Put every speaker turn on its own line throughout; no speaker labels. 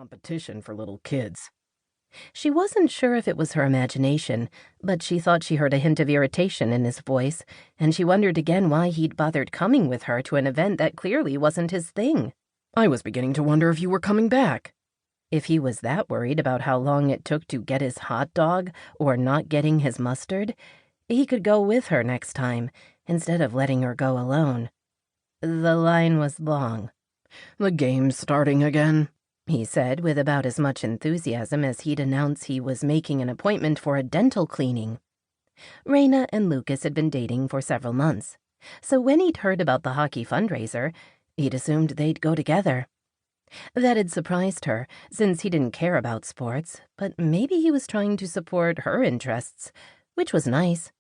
competition for little kids. She wasn't sure if it was her imagination, but she thought she heard a hint of irritation in his voice, and she wondered again why he'd bothered coming with her to an event that clearly wasn't his thing.
I was beginning to wonder if you were coming back.
If he was that worried about how long it took to get his hot dog or not getting his mustard, he could go with her next time, instead of letting her go alone. The line was long.
The game's starting again,
he said with about as much enthusiasm as he'd announce he was making an appointment for a dental cleaning. Reyna and Lucas had been dating for several months, so when he'd heard about the hockey fundraiser, he'd assumed they'd go together. That had surprised her, since he didn't care about sports, but maybe he was trying to support her interests, which was nice.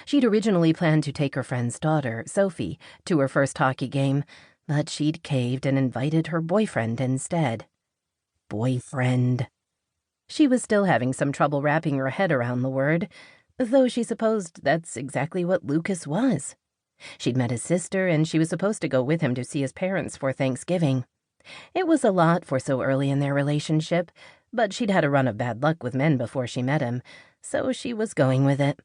She'd originally planned to take her friend's daughter, Sophie, to her first hockey game, but she'd caved and invited her boyfriend instead. Boyfriend. She was still having some trouble wrapping her head around the word, though she supposed that's exactly what Lucas was. She'd met his sister, and she was supposed to go with him to see his parents for Thanksgiving. It was a lot for so early in their relationship, but she'd had a run of bad luck with men before she met him, so she was going with it.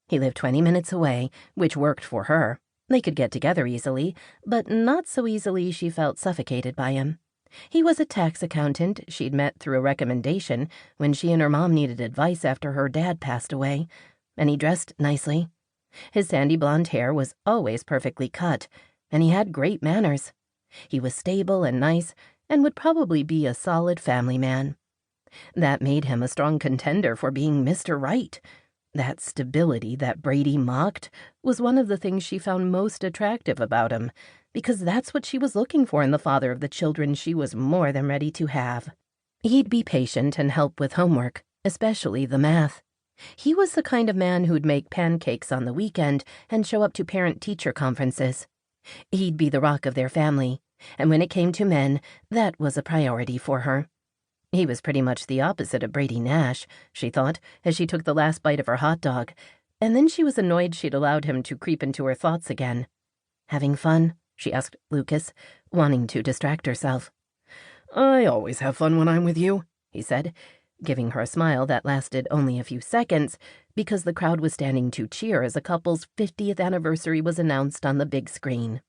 He lived 20 minutes away, which worked for her. They could get together easily, but not so easily she felt suffocated by him. He was a tax accountant she'd met through a recommendation when she and her mom needed advice after her dad passed away, and he dressed nicely. His sandy blonde hair was always perfectly cut, and he had great manners. He was stable and nice, and would probably be a solid family man. That made him a strong contender for being Mr. Right. That stability that Brady mocked was one of the things she found most attractive about him, because that's what she was looking for in the father of the children she was more than ready to have. He'd be patient and help with homework, especially the math. He was the kind of man who'd make pancakes on the weekend and show up to parent-teacher conferences. He'd be the rock of their family, and when it came to men, that was a priority for her. He was pretty much the opposite of Brady Nash, she thought, as she took the last bite of her hot dog, and then she was annoyed she'd allowed him to creep into her thoughts again. "Having fun?" she asked Lucas, wanting to distract herself.
I always have fun when I'm with you,
he said, giving her a smile that lasted only a few seconds, because the crowd was standing to cheer as a couple's 50th anniversary was announced on the big screen.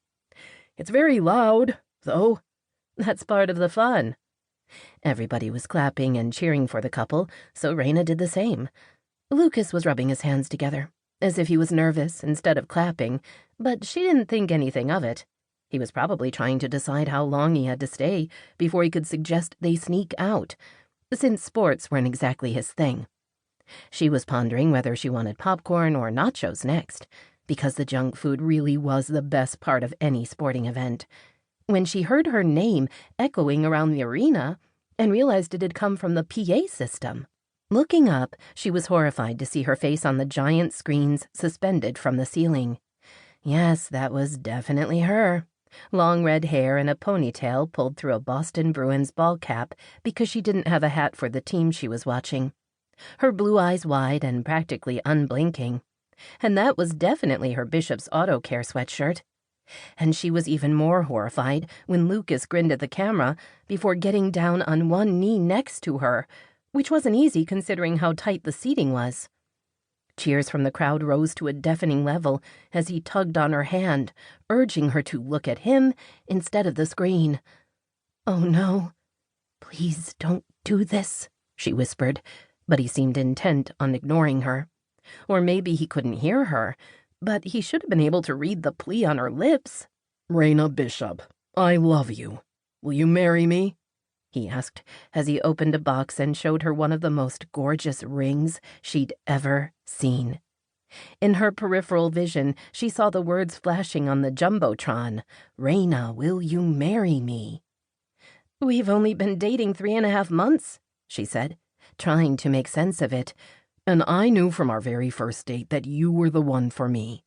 It's very loud, though.
That's part of the fun. Everybody was clapping and cheering for the couple, so Reyna did the same. Lucas was rubbing his hands together, as if he was nervous instead of clapping, but she didn't think anything of it. He was probably trying to decide how long he had to stay before he could suggest they sneak out, since sports weren't exactly his thing. She was pondering whether she wanted popcorn or nachos next, because the junk food really was the best part of any sporting event, when she heard her name echoing around the arena and realized it had come from the PA system. Looking up, she was horrified to see her face on the giant screens suspended from the ceiling. Yes, that was definitely her. Long red hair and a ponytail pulled through a Boston Bruins ball cap because she didn't have a hat for the team she was watching. Her blue eyes wide and practically unblinking. And that was definitely her Bishop's Auto Care sweatshirt. And she was even more horrified when Lucas grinned at the camera before getting down on one knee next to her, which wasn't easy considering how tight the seating was. Cheers from the crowd rose to a deafening level as he tugged on her hand, urging her to look at him instead of the screen. "Oh, no. Please don't do this," she whispered, but he seemed intent on ignoring her. Or maybe he couldn't hear her, but he should have been able to read the plea on her lips.
Reyna Bishop, I love you. Will you marry me?
He asked as he opened a box and showed her one of the most gorgeous rings she'd ever seen. In her peripheral vision, she saw the words flashing on the jumbotron, "Reyna, will you marry me?" "We've only been dating 3.5 months, she said, trying to make sense of it.
"And I knew from our very first date that you were the one for me."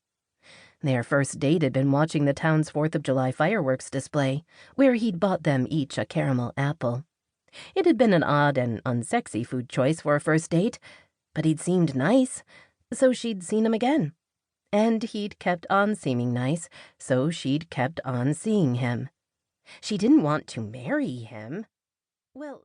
Their first date had been watching the town's 4th of July fireworks display, where he'd bought them each a caramel apple. It had been an odd and unsexy food choice for a first date, but he'd seemed nice, so she'd seen him again. And he'd kept on seeming nice, so she'd kept on seeing him. She didn't want to marry him. Well,